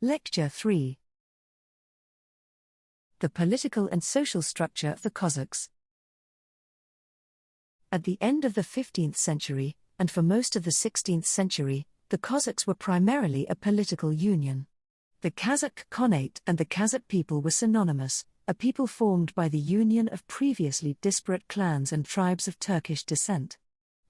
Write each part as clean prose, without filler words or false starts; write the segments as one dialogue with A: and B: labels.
A: Lecture 3. The political and social structure of the Cossacks. At the end of the 15th century, and for most of the 16th century, the Cossacks were primarily a political union. The Kazakh Khanate and the Kazakh people were synonymous, a people formed by the union of previously disparate clans and tribes of Turkish descent.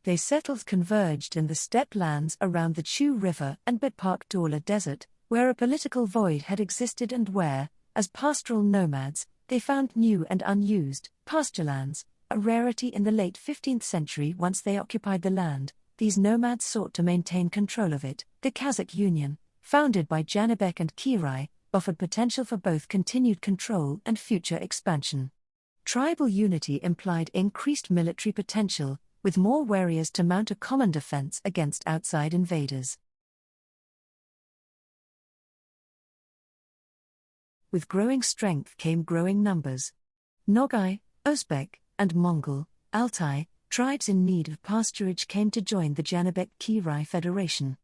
A: They settled converged in the steppe lands around the Chu River and Bitpark Dawla Desert, where a political void had existed and where, as pastoral nomads, they found new and unused pasture lands, a rarity in the late 15th century. Once they occupied the land, these nomads sought to maintain control of it. The Kazakh Union, founded by Janibek and Kirai, offered potential for both continued control and future expansion. Tribal unity implied increased military potential, with more warriors to mount a common defense against outside invaders. With growing strength came growing numbers. Nogai, Uzbek, and Mongol, Altai, tribes in need of pasturage came to join the Janibek-Kirai Federation.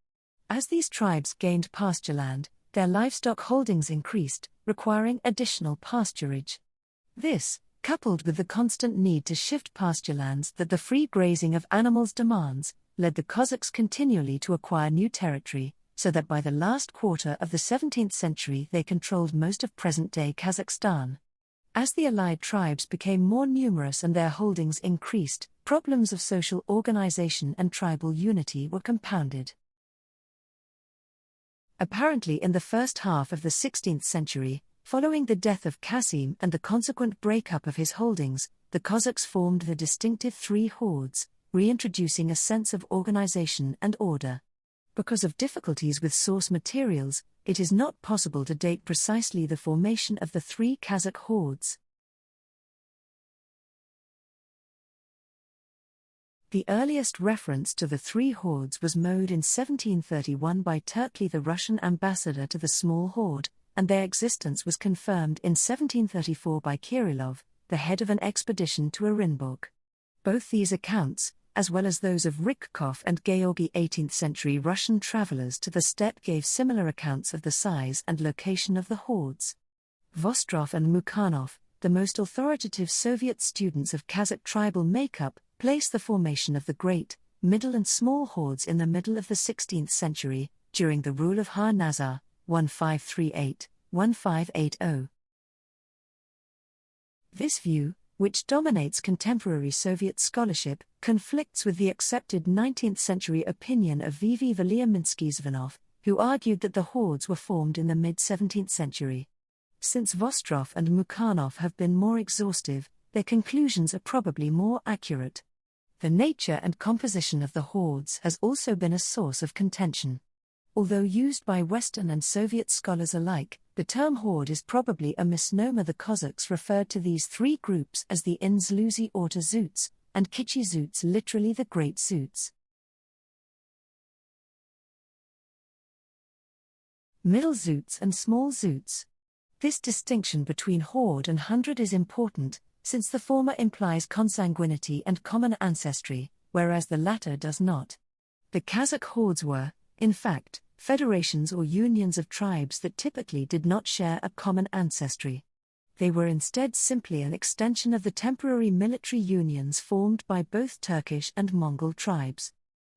A: As these tribes gained pasture land, their livestock holdings increased, requiring additional pasturage. This, coupled with the constant need to shift pasture lands that the free grazing of animals demands, led the Cossacks continually to acquire new territory, so that by the last quarter of the 17th century they controlled most of present-day Kazakhstan. As the allied tribes became more numerous and their holdings increased, problems of social organization and tribal unity were compounded. Apparently in the first half of the 16th century, following the death of Qasim and the consequent breakup of his holdings, the Cossacks formed the distinctive three hordes, reintroducing a sense of organization and order. Because of difficulties with source materials, it is not possible to date precisely the formation of the three Kazakh hordes. The earliest reference to the three hordes was made in 1731 by Turkey, the Russian ambassador to the small horde, and their existence was confirmed in 1734 by Kirillov, the head of an expedition to Orenburg. Both these accounts, as well as those of Rykov and Georgy 18th-century Russian travelers to the steppe, gave similar accounts of the size and location of the hordes. Vostrov and Mukhanov, the most authoritative Soviet students of Kazakh tribal makeup, place the formation of the great, middle and small hordes in the middle of the 16th century, during the rule of Har-Nazar, 1538-1580. This view, which dominates contemporary Soviet scholarship, conflicts with the accepted 19th-century opinion of V.V. Valiaminsky-Zvanov, who argued that the hordes were formed in the mid-17th century. Since Vostrov and Mukhanov have been more exhaustive, their conclusions are probably more accurate. The nature and composition of the hordes has also been a source of contention. Although used by Western and Soviet scholars alike, the term horde is probably a misnomer. The Cossacks referred to these three groups as the Inzluzi Orta Zhuz, and Kichi Zhuz, literally the Great Zhuz. Middle Zhuz and Small Zhuz. This distinction between horde and hundred is important, since the former implies consanguinity and common ancestry, whereas the latter does not. The Kazakh hordes were, in fact, federations or unions of tribes that typically did not share a common ancestry. They were instead simply an extension of the temporary military unions formed by both Turkish and Mongol tribes.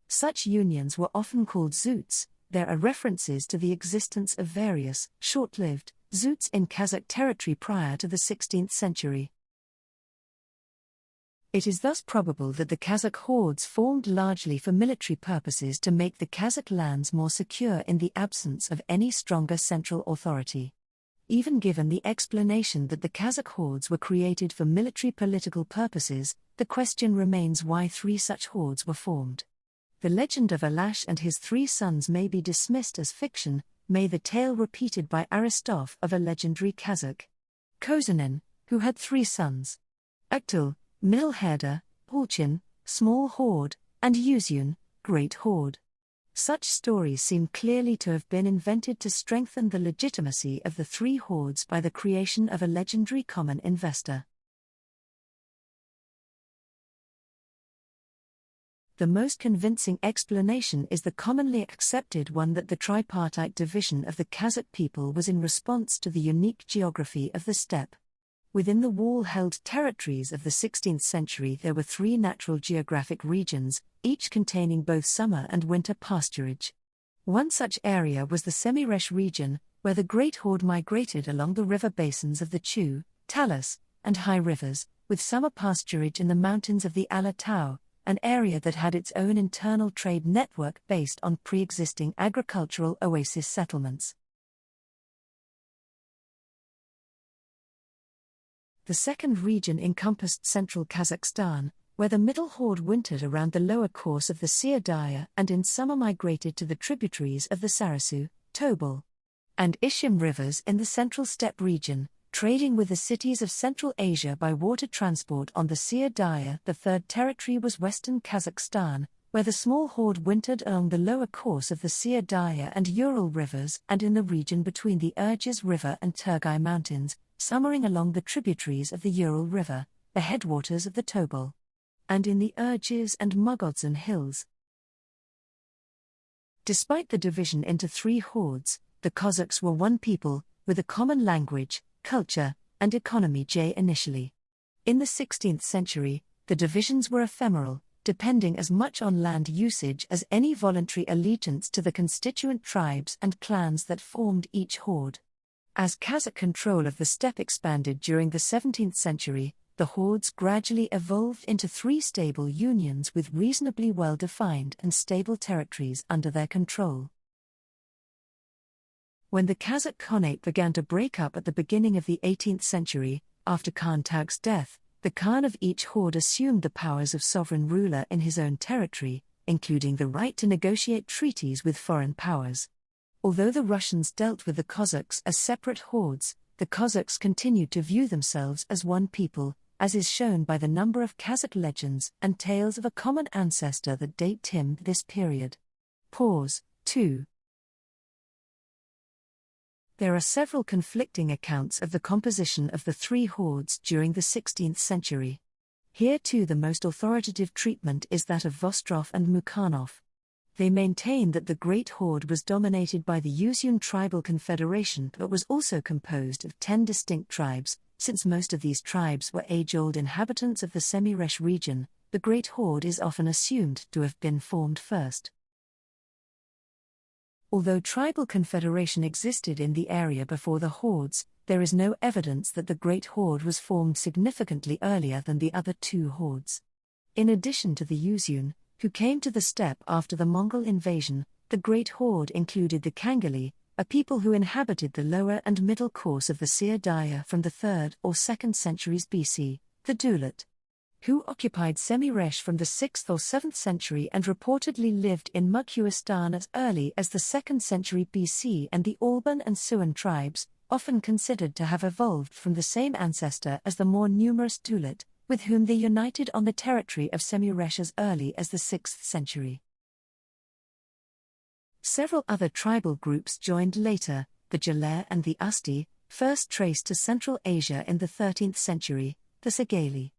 A: Such unions were often called zhuz. There are references to the existence of various, short-lived, zhuz in Kazakh territory prior to the 16th century. It is thus probable that the Kazakh hordes formed largely for military purposes to make the Kazakh lands more secure in the absence of any stronger central authority. Even given the explanation that the Kazakh hordes were created for military political purposes, the question remains why three such hordes were formed. The legend of Alash and his three sons may be dismissed as fiction, may the tale repeated by Aristoph of a legendary Kazakh Kozanin, who had three sons: Aktul, Middle Herde, Pulchin, Small Horde, and Yuzyun, Great Horde. Such stories seem clearly to have been invented to strengthen the legitimacy of the three hordes by the creation of a legendary common investor. The most convincing explanation is the commonly accepted one that the tripartite division of the Kazakh people was in response to the unique geography of the steppe. Within the wall-held territories of the 16th century there were three natural geographic regions, each containing both summer and winter pasturage. One such area was the Semiresh region, where the Great Horde migrated along the river basins of the Chu, Talus, and High rivers, with summer pasturage in the mountains of the Alatau, an area that had its own internal trade network based on pre-existing agricultural oasis settlements. The second region encompassed central Kazakhstan, where the Middle Horde wintered around the lower course of the Syr and in summer migrated to the tributaries of the Sarasu, Tobol, and Ishim rivers in the central steppe region, trading with the cities of Central Asia by water transport on the Syr. The third territory was western Kazakhstan, where the small horde wintered along the lower course of the Syr and Ural rivers and in the region between the Urges River and Turgai Mountains, summering along the tributaries of the Ural River, the headwaters of the Tobol, and in the Urges and Mugodzin hills. Despite the division into three hordes, the Cossacks were one people, with a common language, culture, and economy. Initially, in the 16th century, the divisions were ephemeral, depending as much on land usage as any voluntary allegiance to the constituent tribes and clans that formed each horde. As Kazakh control of the steppe expanded during the 17th century, the hordes gradually evolved into three stable unions with reasonably well-defined and stable territories under their control. When the Kazakh Khanate began to break up at the beginning of the 18th century, after Khan Tauk's death, the Khan of each horde assumed the powers of sovereign ruler in his own territory, including the right to negotiate treaties with foreign powers. Although the Russians dealt with the Cossacks as separate hordes, the Cossacks continued to view themselves as one people, as is shown by the number of Kazakh legends and tales of a common ancestor that date this period. 2. There are several conflicting accounts of the composition of the three hordes during the 16th century. Here too the most authoritative treatment is that of Vostrov and Mukhanov. They maintain that the Great Horde was dominated by the Usyun tribal confederation but was also composed of 10 distinct tribes. Since most of these tribes were age-old inhabitants of the Semiresh region, the Great Horde is often assumed to have been formed first. Although tribal confederation existed in the area before the hordes, there is no evidence that the Great Horde was formed significantly earlier than the other two hordes. In addition to the Usyun, who came to the steppe after the Mongol invasion, the Great Horde included the Kangali, a people who inhabited the lower and middle course of the Syr from the 3rd or 2nd centuries BC, the Dulat, who occupied Semiresh from the 6th or 7th century and reportedly lived in Mukhuistan as early as the 2nd century BC, and the Alban and Suan tribes, often considered to have evolved from the same ancestor as the more numerous Dulat, with whom they united on the territory of Semiresh as early as the 6th century. Several other tribal groups joined later, the Jaler and the Usti, first traced to Central Asia in the 13th century, the Sagali,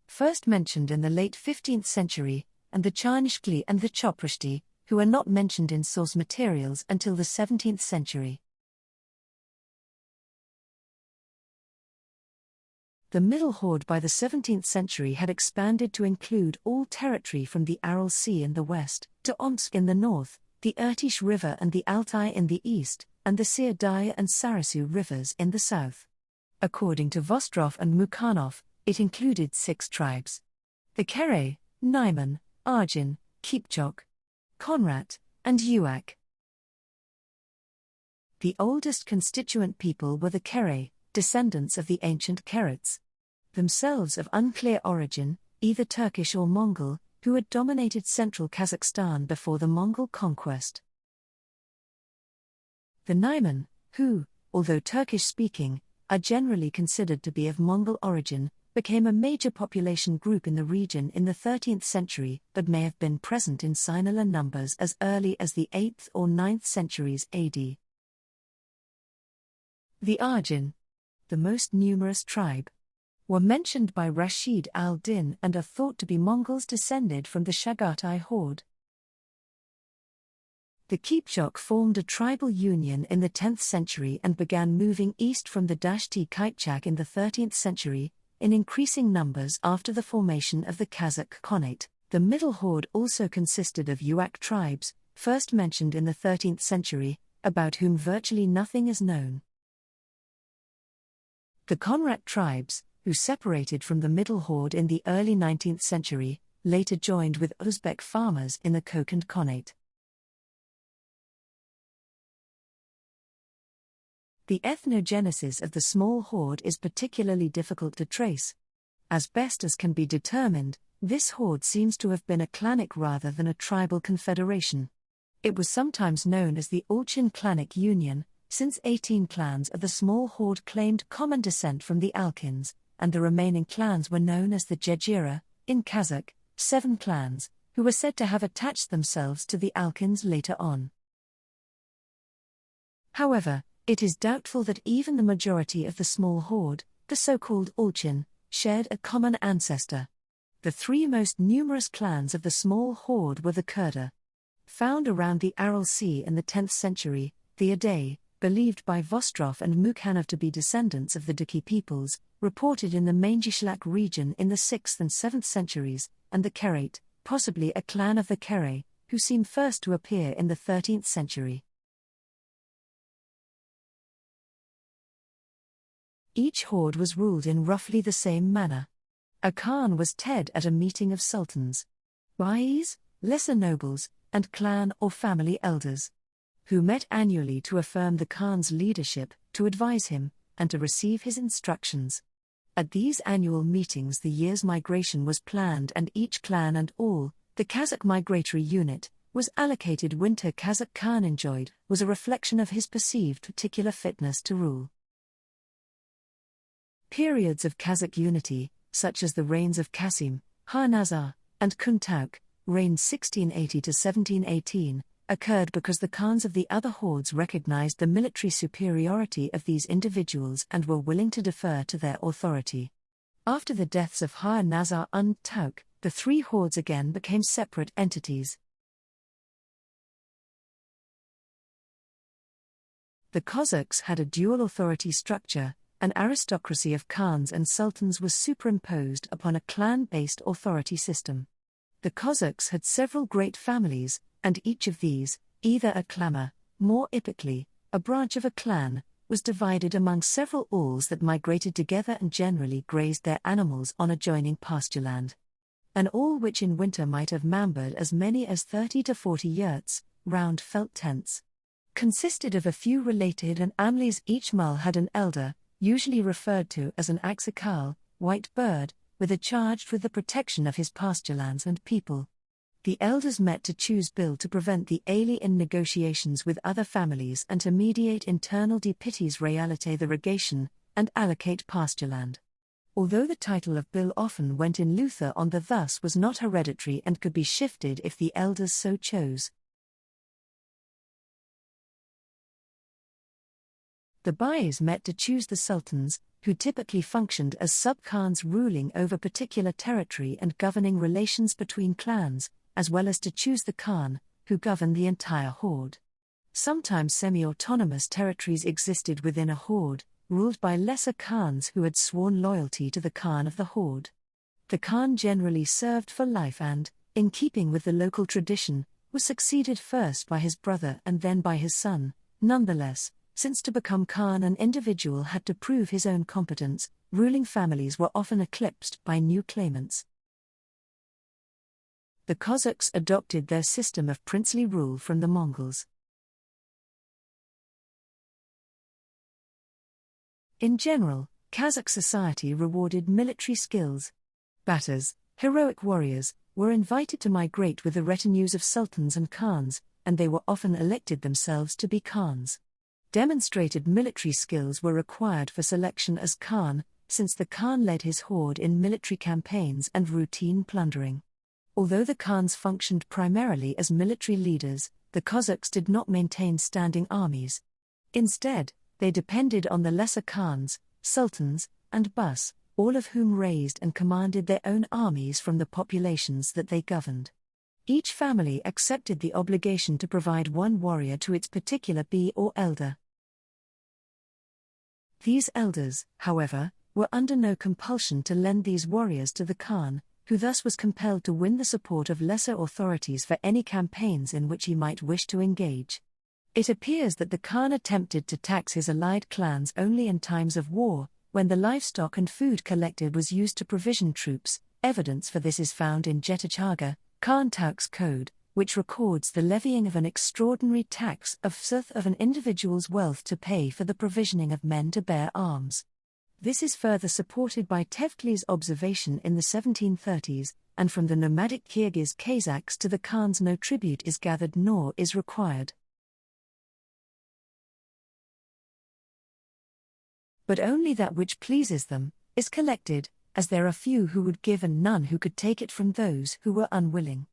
A: first mentioned in the late 15th century, and the Charnishkli and the Choprishti, who are not mentioned in source materials until the 17th century. The Middle Horde by the 17th century had expanded to include all territory from the Aral Sea in the west, to Omsk in the north, the Irtish River and the Altai in the east, and the Syr and Sarasu rivers in the south. According to Vostrov and Mukhanov, it included 6 tribes: the Kerei, Naiman, Arjun, Kipchak, Konrat, and Uak. The oldest constituent people were the Kerei, descendants of the ancient Kerets, themselves of unclear origin, either Turkish or Mongol, who had dominated central Kazakhstan before the Mongol conquest. The Naiman, who, although Turkish-speaking, are generally considered to be of Mongol origin, became a major population group in the region in the 13th century but may have been present in similar numbers as early as the 8th or 9th centuries AD. The Arjun, the most numerous tribe. were mentioned by Rashid al-Din and are thought to be Mongols descended from the Chagatai horde. The Kipchak formed a tribal union in the 10th century and began moving east from the Dashti Kipchak in the 13th century, in increasing numbers after the formation of the Kazakh Khanate. The Middle Horde also consisted of Uak tribes, first mentioned in the 13th century, about whom virtually nothing is known. The Conrad Tribes, who separated from the Middle Horde in the early 19th century, later joined with Uzbek farmers in the Kokand Khanate. The ethnogenesis of the small horde is particularly difficult to trace. As best as can be determined, this horde seems to have been a clanic rather than a tribal confederation. It was sometimes known as the Olchin Clanic Union, since 18 clans of the small horde claimed common descent from the Alkins, and the remaining clans were known as the Jhetyjharga, in Kazakh, 7 clans, who were said to have attached themselves to the Alkins later on. However, it is doubtful that even the majority of the small horde, the so-called Olchin, shared a common ancestor. The 3 most numerous clans of the small horde were the Kurda, found around the Aral Sea in the 10th century, the Adai, believed by Vostrov and Mukhanov to be descendants of the Daki peoples, reported in the Mangishlak region in the 6th and 7th centuries, and the Kerei, possibly a clan of the Kerei, who seem first to appear in the 13th century. Each horde was ruled in roughly the same manner. A Khan was ted at a meeting of sultans, biis, lesser nobles, and clan or family elders, who met annually to affirm the Khan's leadership, to advise him, and to receive his instructions. At these annual meetings the year's migration was planned and each clan and all, the Kazakh migratory unit, was allocated winter. Kazakh Khan enjoyed was a reflection of his perceived particular fitness to rule. Periods of Kazakh unity, such as the reigns of Kasim, Har-Nazar, and Kuntauk, reigned 1680 to 1718, occurred because the Khans of the other hordes recognized the military superiority of these individuals and were willing to defer to their authority. After the deaths of Har-Nazar and Tauke, the 3 hordes again became separate entities. The Cossacks had a dual authority structure. An aristocracy of Khans and sultans was superimposed upon a clan-based authority system. The Cossacks had several great families, and each of these, either a clama, more epically, a branch of a clan, was divided among several alls that migrated together and generally grazed their animals on adjoining pastureland. An all which in winter might have numbered as many as 30 to 40 yurts, round felt tents, consisted of a few related and amlies. Each mull had an elder, usually referred to as an Aksakal, white bird, with a charged with the protection of his pasturelands and people. The elders met to choose bill to prevent the ali in negotiations with other families and to mediate internal deputies realite the regation, and allocate pastureland. Although the title of bill often went in Luther on the thus was not hereditary and could be shifted if the elders so chose. The biis met to choose the sultans, who typically functioned as sub-khans ruling over particular territory and governing relations between clans, as well as to choose the khan, who governed the entire horde. Sometimes semi-autonomous territories existed within a horde, ruled by lesser khans who had sworn loyalty to the khan of the horde. The khan generally served for life and, in keeping with the local tradition, was succeeded first by his brother and then by his son. Nonetheless, since to become Khan an individual had to prove his own competence, ruling families were often eclipsed by new claimants. The Cossacks adopted their system of princely rule from the Mongols. In general, Kazakh society rewarded military skills. Batters, heroic warriors, were invited to migrate with the retinues of sultans and khans, and they were often elected themselves to be khans. Demonstrated military skills were required for selection as Khan, since the Khan led his horde in military campaigns and routine plundering. Although the Khans functioned primarily as military leaders, the Cossacks did not maintain standing armies. Instead, they depended on the lesser Khans, sultans, and bus, all of whom raised and commanded their own armies from the populations that they governed. Each family accepted the obligation to provide one warrior to its particular bi or elder. These elders, however, were under no compulsion to lend these warriors to the Khan, who thus was compelled to win the support of lesser authorities for any campaigns in which he might wish to engage. It appears that the Khan attempted to tax his allied clans only in times of war, when the livestock and food collected was used to provision troops. Evidence for this is found in Jhetyjharga, Khan Tauke's code, which records the levying of an extraordinary tax of zhuz of an individual's wealth to pay for the provisioning of men to bear arms. This is further supported by Tevkli's observation in the 1730s, and from the nomadic Kyrgyz Kazakhs to the Khans no tribute is gathered nor is required. But only that which pleases them is collected, as there are few who would give and none who could take it from those who were unwilling.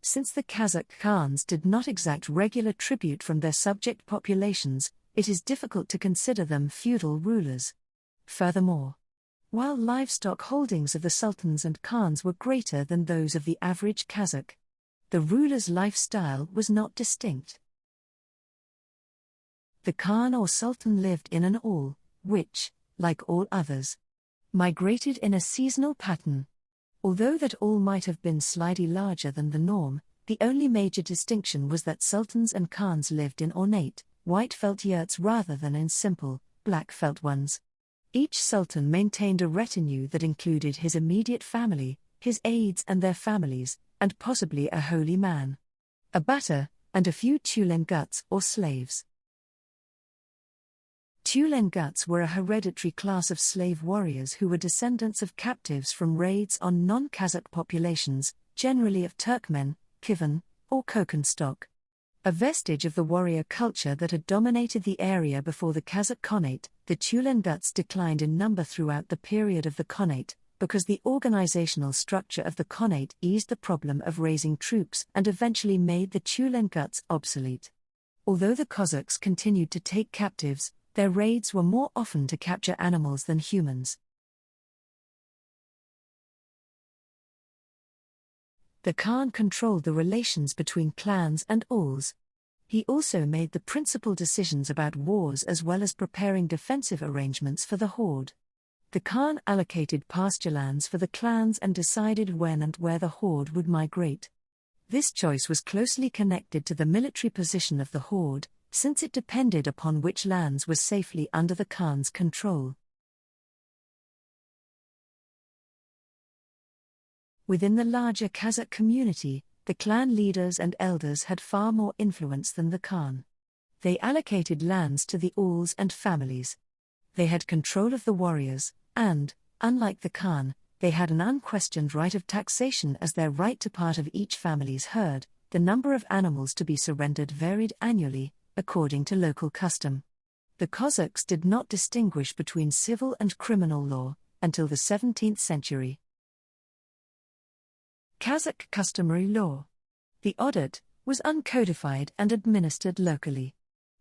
A: Since the Kazakh Khans did not exact regular tribute from their subject populations, it is difficult to consider them feudal rulers. Furthermore, while livestock holdings of the sultans and khans were greater than those of the average Kazakh, the ruler's lifestyle was not distinct. The Khan or sultan lived in an all, which, like all others, migrated in a seasonal pattern. Although that all might have been slightly larger than the norm, the only major distinction was that sultans and khans lived in ornate, white felt yurts rather than in simple, black felt ones. Each sultan maintained a retinue that included his immediate family, his aides and their families, and possibly a holy man, a batter, and a few tulenguts or slaves. Tulenguts were a hereditary class of slave warriors who were descendants of captives from raids on non-Kazakh populations, generally of Turkmen, Kivan, or Kokand stock. A vestige of the warrior culture that had dominated the area before the Kazakh Khanate, the Tulenguts declined in number throughout the period of the Khanate, because the organizational structure of the Khanate eased the problem of raising troops and eventually made the Tulenguts obsolete. Although the Cossacks continued to take captives, their raids were more often to capture animals than humans. The Khan controlled the relations between clans and alls. He also made the principal decisions about wars as well as preparing defensive arrangements for the Horde. The Khan allocated pasture lands for the clans and decided when and where the Horde would migrate. This choice was closely connected to the military position of the Horde, since it depended upon which lands were safely under the Khan's control. Within the larger Kazakh community, the clan leaders and elders had far more influence than the Khan. They allocated lands to the alls and families. They had control of the warriors, and, unlike the Khan, they had an unquestioned right of taxation as their right to part of each family's herd. The number of animals to be surrendered varied annually, according to local custom. The Cossacks did not distinguish between civil and criminal law until the 17th century. Kazakh Customary Law. The audit was uncodified and administered locally.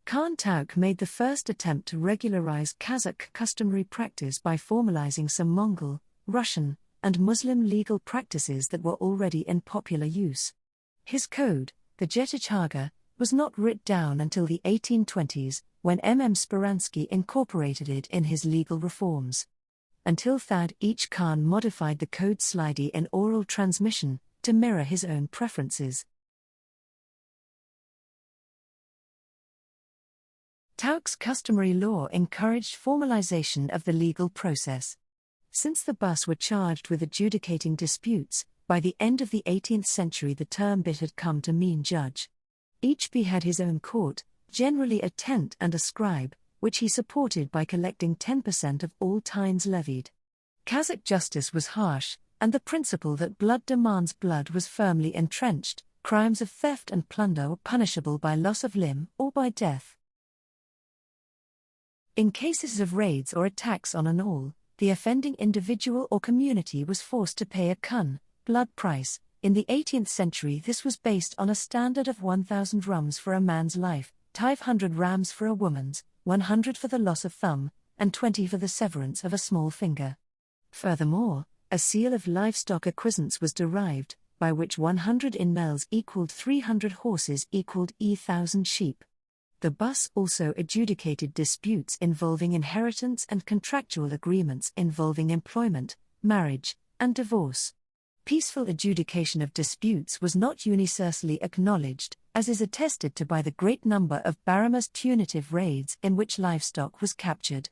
A: Khan Tauke made the first attempt to regularize Kazakh customary practice by formalizing some Mongol, Russian, and Muslim legal practices that were already in popular use. His code, the Jhetyjharga, was not writ down until the 1820s, when Speransky incorporated it in his legal reforms. Until that, each Khan modified the code slightly in oral transmission, to mirror his own preferences. Tauke's customary law encouraged formalization of the legal process. Since the bus were charged with adjudicating disputes, by the end of the 18th century the term bit had come to mean judge. Each bi had his own court, generally a tent and a scribe, which he supported by collecting 10% of all tines levied. Kazakh justice was harsh, and the principle that blood demands blood was firmly entrenched. Crimes of theft and plunder were punishable by loss of limb or by death. In cases of raids or attacks on an all, the offending individual or community was forced to pay a kun, blood price. In the 18th century this was based on a standard of 1,000 rums for a man's life, 500 rams for a woman's, 100 for the loss of thumb, and 20 for the severance of a small finger. Furthermore, a seal of livestock acquiescence was derived, by which 100 inmels equaled 300 horses equaled 1,000 sheep. The bus also adjudicated disputes involving inheritance and contractual agreements involving employment, marriage, and divorce. Peaceful adjudication of disputes was not universally acknowledged, as is attested to by the great number of Barama's punitive raids in which livestock was captured.